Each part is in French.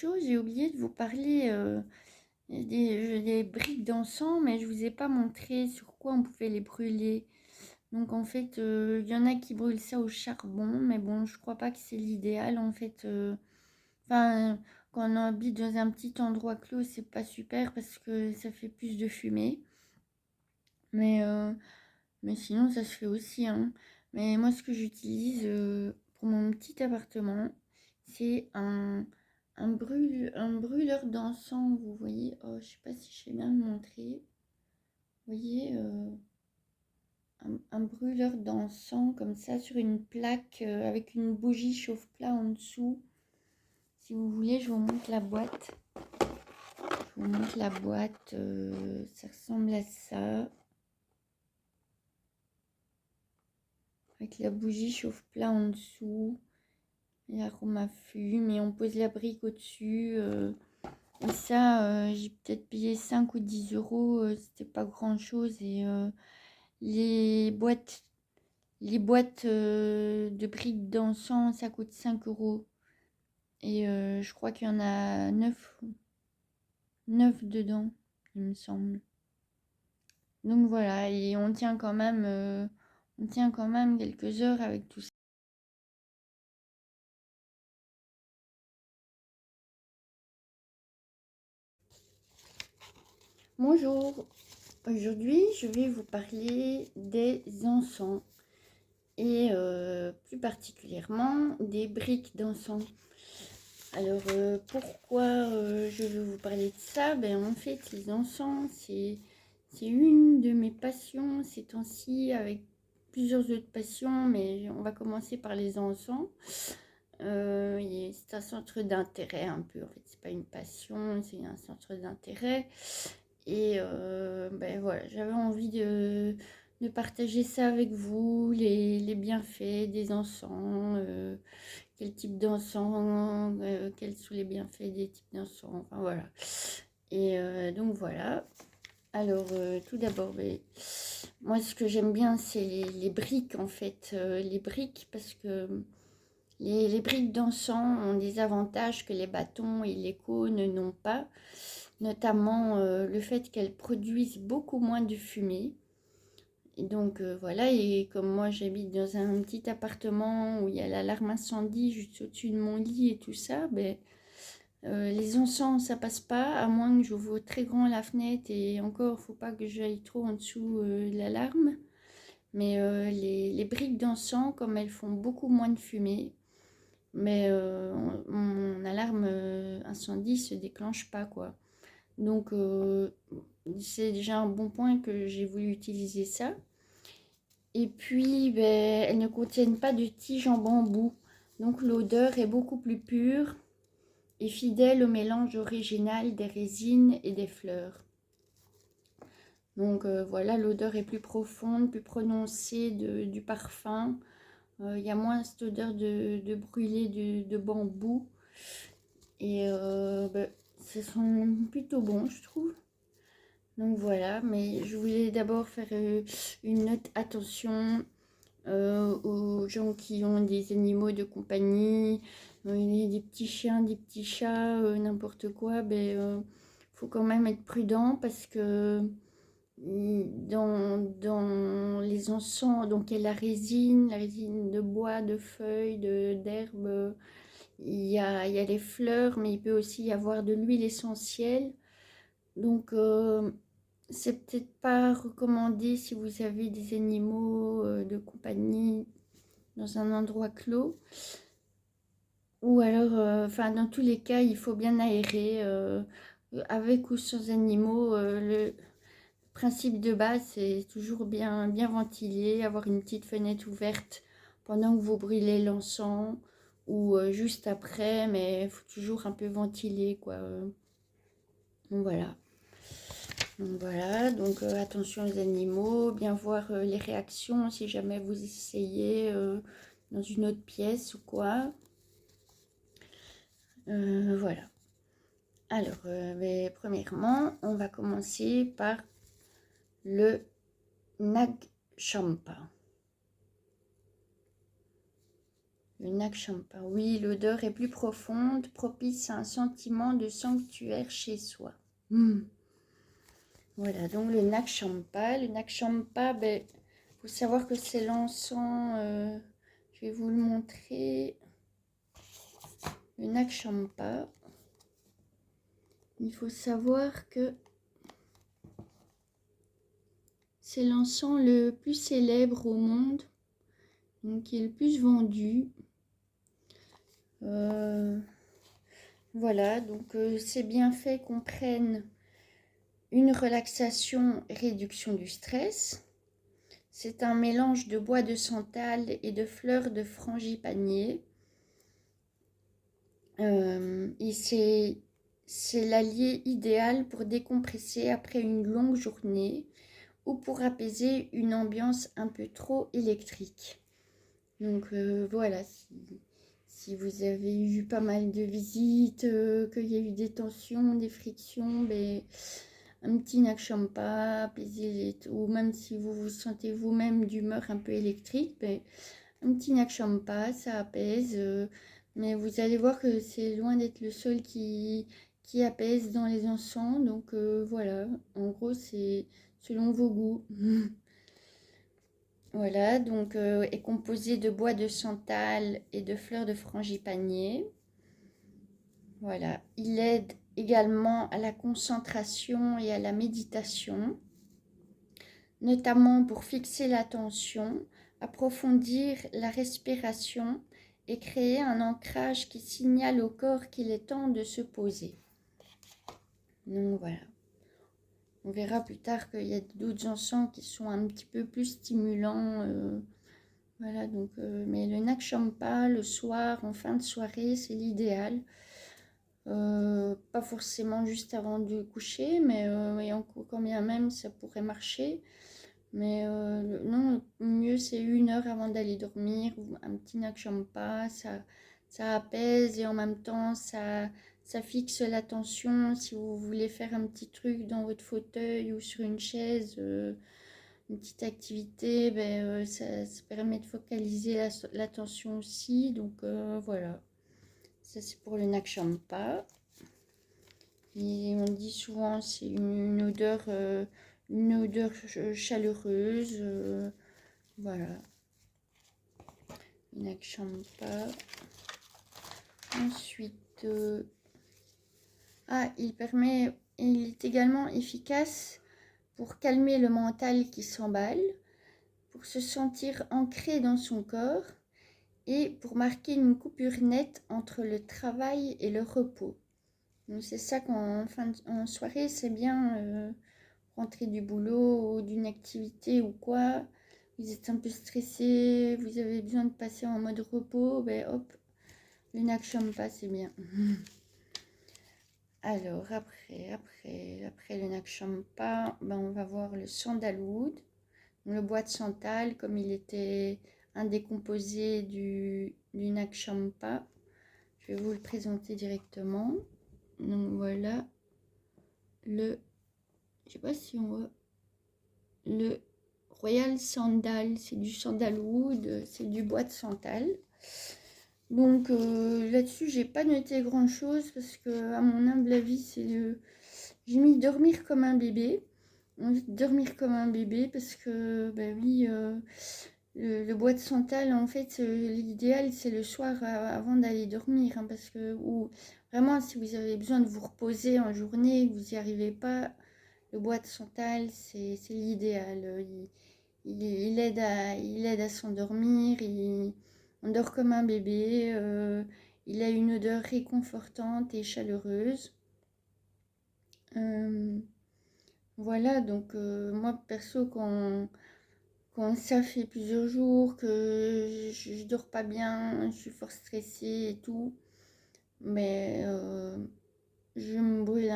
Chose, j'ai oublié de vous parler des briques d'encens, mais je vous ai pas montré sur quoi on pouvait les brûler. Donc en fait, il y en a qui brûlent ça au charbon, mais bon, je crois pas que c'est l'idéal en fait. Enfin, quand on habite dans un petit endroit clos, c'est pas super parce que ça fait plus de fumée. Mais, euh, mais sinon, ça se fait aussi, hein. Mais moi, ce que j'utilise pour mon petit appartement, c'est un brûleur d'encens, vous voyez. Oh, je sais pas si je sais bien le montrer. Vous voyez, un brûleur d'encens comme ça sur une plaque avec une bougie chauffe-plat en dessous. Si vous voulez, je vous montre la boîte. Je vous montre la boîte. Ça ressemble à ça. Avec la bougie chauffe-plat en dessous. L'aroma fume et on pose la brique au-dessus. Et ça, j'ai peut-être payé 5 ou 10 euros. C'était pas grand-chose. Et les boîtes, de briques d'encens, ça coûte 5 euros. Et je crois qu'il y en a 9 dedans, il me semble. Donc voilà, et on tient quand même quelques heures avec tout ça. Bonjour, aujourd'hui je vais vous parler des encens et plus particulièrement des briques d'encens. Alors pourquoi je veux vous parler de ça? Ben, en fait, les encens, c'est une de mes passions ces temps-ci, avec plusieurs autres passions, mais on va commencer par les encens. C'est un centre d'intérêt un peu, en fait, c'est pas une passion, c'est un centre d'intérêt. Et ben voilà, j'avais envie de partager ça avec vous, les bienfaits des encens, quel type d'encens, quels sont les bienfaits des types d'encens, enfin voilà. Et donc voilà. Alors tout d'abord, moi ce que j'aime bien c'est les briques en fait, les briques parce que les briques d'encens ont des avantages que les bâtons et les cônes n'ont pas, notamment le fait qu'elles produisent beaucoup moins de fumée. Et donc voilà, et comme moi j'habite dans un petit appartement où il y a l'alarme incendie juste au-dessus de mon lit et tout ça, les encens ça passe pas, à moins que j'ouvre très grand la fenêtre, et encore faut pas que j'aille trop en dessous de l'alarme. Mais les briques d'encens, comme elles font beaucoup moins de fumée, mais mon alarme incendie se déclenche pas quoi. Donc c'est déjà un bon point que j'ai voulu utiliser ça. Et puis elles ne contiennent pas de tiges en bambou, donc l'odeur est beaucoup plus pure et fidèle au mélange original des résines et des fleurs. Donc voilà, l'odeur est plus profonde, plus prononcée du parfum. Il y a moins cette odeur de brûlé de bambou. Et ce sont plutôt bons, je trouve. Donc voilà, mais je voulais d'abord faire une note attention aux gens qui ont des animaux de compagnie, des petits chiens, des petits chats, n'importe quoi. Faut quand même être prudent parce que dans les encens, donc il y a la résine de bois, de feuilles, d'herbes, il y a les fleurs, mais il peut aussi y avoir de l'huile essentielle. Donc, c'est peut-être pas recommandé si vous avez des animaux de compagnie dans un endroit clos. Ou alors, enfin, dans tous les cas, il faut bien aérer avec ou sans animaux. Le principe de base, c'est toujours bien ventiler, avoir une petite fenêtre ouverte pendant que vous brûlez l'encens ou juste après, mais il faut toujours un peu ventiler, quoi. Donc voilà. Donc voilà, donc attention aux animaux, bien voir les réactions si jamais vous essayez dans une autre pièce ou quoi. Voilà. Alors, premièrement, on va commencer par le Nag Champa. Le Nag Champa, oui, l'odeur est plus profonde, propice à un sentiment de sanctuaire chez soi. Voilà, donc le Nag Champa. Le Nag Champa, ben, faut savoir que c'est l'encens, je vais vous le montrer. Le Nag Champa, il faut savoir que c'est l'encens le plus célèbre au monde, donc qui est le plus vendu. Voilà, donc ces bienfaits comprennent une relaxation et réduction du stress. C'est un mélange de bois de santal et de fleurs de frangipanier. Et c'est l'allié idéal pour décompresser après une longue journée ou pour apaiser une ambiance un peu trop électrique. Donc voilà, si vous avez eu pas mal de visites, qu'il y a eu des tensions, des frictions, ben, un petit Nag Champa, apaiser, ou même si vous vous sentez vous-même d'humeur un peu électrique, ben, un petit Nag Champa, ça apaise. Mais vous allez voir que c'est loin d'être le seul qui apaise dans les encens. Donc voilà, en gros, c'est selon vos goûts. Voilà, donc est composé de bois de santal et de fleurs de frangipanier. Voilà, il aide également à la concentration et à la méditation, notamment pour fixer l'attention, approfondir la respiration et créer un ancrage qui signale au corps qu'il est temps de se poser. Donc voilà. On verra plus tard qu'il y a d'autres encens qui sont un petit peu plus stimulants. Voilà, donc, mais le Nag Champa, le soir, en fin de soirée, c'est l'idéal. Pas forcément juste avant de coucher, mais quand bien même ça pourrait marcher. Mais non, le mieux c'est 1 heure avant d'aller dormir, un petit Nag Champa, ça apaise et en même temps ça fixe l'attention. Si vous voulez faire un petit truc dans votre fauteuil ou sur une chaise, une petite activité, ben, ça permet de focaliser l'attention aussi. Donc voilà, ça c'est pour le Nag Champa. Et on dit souvent c'est une odeur chaleureuse. Voilà, Nag Champa. Ensuite, il est également efficace pour calmer le mental qui s'emballe, pour se sentir ancré dans son corps et pour marquer une coupure nette entre le travail et le repos. Donc c'est ça qu'en en soirée, c'est bien rentrer du boulot ou d'une activité ou quoi. Vous êtes un peu stressé, vous avez besoin de passer en mode repos, ben hop, le Nag Champa, c'est bien. Alors après le Nag Champa, ben, on va voir le sandalwood. Le bois de santal, comme il était un des composés du Nag Champa, je vais vous le présenter directement. Donc voilà je sais pas si on voit, le Royal Sandal, c'est du sandalwood, c'est du bois de santal. Donc là-dessus, j'ai pas noté grand chose parce que, à mon humble avis, j'ai mis dormir comme un bébé. Dormir comme un bébé parce que, bah oui, le bois de santal, en fait, l'idéal, c'est le soir avant d'aller dormir. Hein, parce que, ou vraiment, si vous avez besoin de vous reposer en journée et que vous n'y arrivez pas, le bois de santal, c'est l'idéal. Il aide à s'endormir, on dort comme un bébé, il a une odeur réconfortante et chaleureuse. Voilà, donc moi perso, quand ça fait plusieurs jours que je dors pas bien, je suis fort stressée et tout, mais je me brûle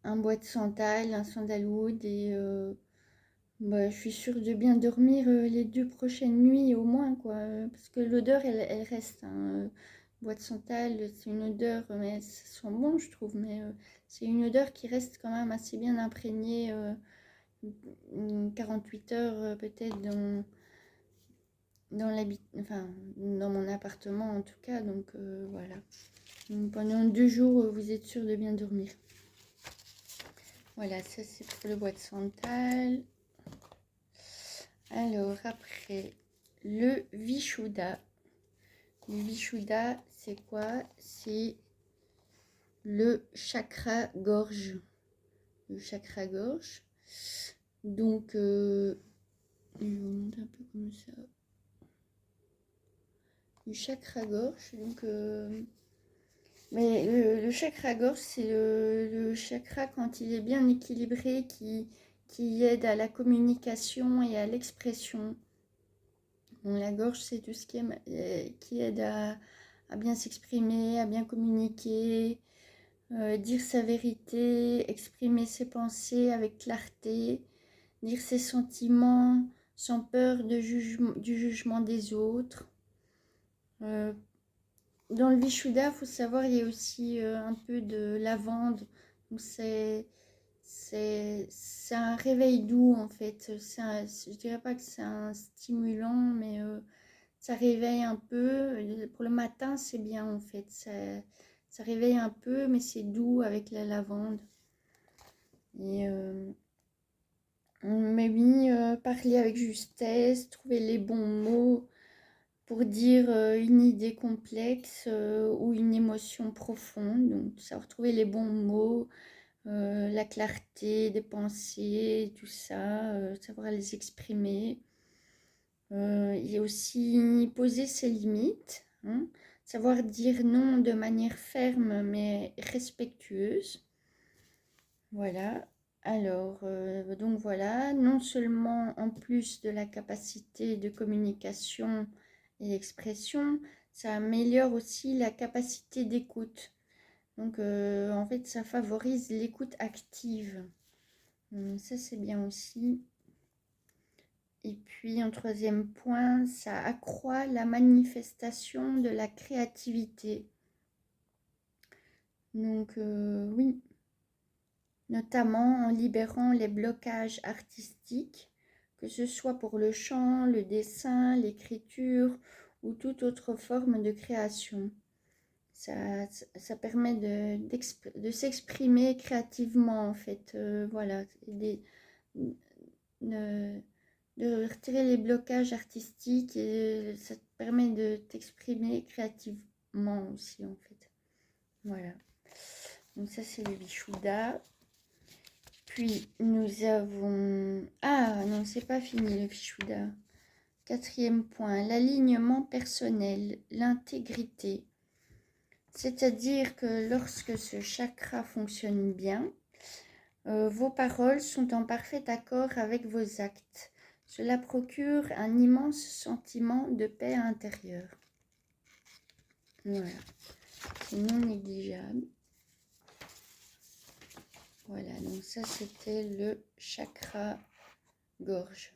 un bois de santal, un sandalwood et bah, je suis sûre de bien dormir les 2 prochaines nuits au moins, quoi. Parce que l'odeur, elle reste. Hein. Bois de santal, c'est une odeur, mais ça sent bon, je trouve. Mais c'est une odeur qui reste quand même assez bien imprégnée, 48 heures peut-être dans mon appartement en tout cas. Donc voilà. Donc, pendant 2 jours, vous êtes sûr de bien dormir. Voilà, ça c'est pour le bois de santal. Alors après, le Vishuddha. Le Vishuddha, c'est quoi? C'est le chakra gorge. Le chakra gorge. Donc, je vais vous montrer un peu comme ça. Le chakra gorge. Donc, mais le chakra gorge, c'est le chakra quand il est bien équilibré qui aide à la communication et à l'expression. Donc, la gorge, c'est tout ce qui aide à bien s'exprimer, à bien communiquer, dire sa vérité, exprimer ses pensées avec clarté, dire ses sentiments sans peur du jugement des autres. Dans le Vishuddha, il faut savoir, il y a aussi un peu de lavande. Donc c'est un réveil doux en fait. Je dirais pas que c'est un stimulant, mais ça réveille un peu. Pour le matin, c'est bien en fait. Ça réveille un peu, mais c'est doux avec la lavande. Et mais oui, parler avec justesse, trouver les bons mots pour dire une idée complexe ou une émotion profonde. Donc, savoir trouver les bons mots, la clarté des pensées, tout ça, savoir les exprimer. Il y a aussi poser ses limites, hein, savoir dire non de manière ferme mais respectueuse. Voilà. Alors, donc voilà, non seulement en plus de la capacité de communication et d'expression, ça améliore aussi la capacité d'écoute. Donc, en fait, ça favorise l'écoute active. Ça, c'est bien aussi. Et puis, en troisième point, ça accroît la manifestation de la créativité. Donc, oui, notamment en libérant les blocages artistiques, que ce soit pour le chant, le dessin, l'écriture ou toute autre forme de création. Ça permet de s'exprimer créativement, en fait. Voilà, de retirer les blocages artistiques et ça te permet de t'exprimer créativement aussi, en fait. Voilà. Donc ça, c'est le Vishuddha. Puis nous avons... Ah non, c'est pas fini le Vishuddha. Quatrième point, l'alignement personnel, l'intégrité. C'est-à-dire que lorsque ce chakra fonctionne bien, vos paroles sont en parfait accord avec vos actes. Cela procure un immense sentiment de paix intérieure. Voilà, c'est non négligeable. Voilà, donc ça c'était le chakra gorge.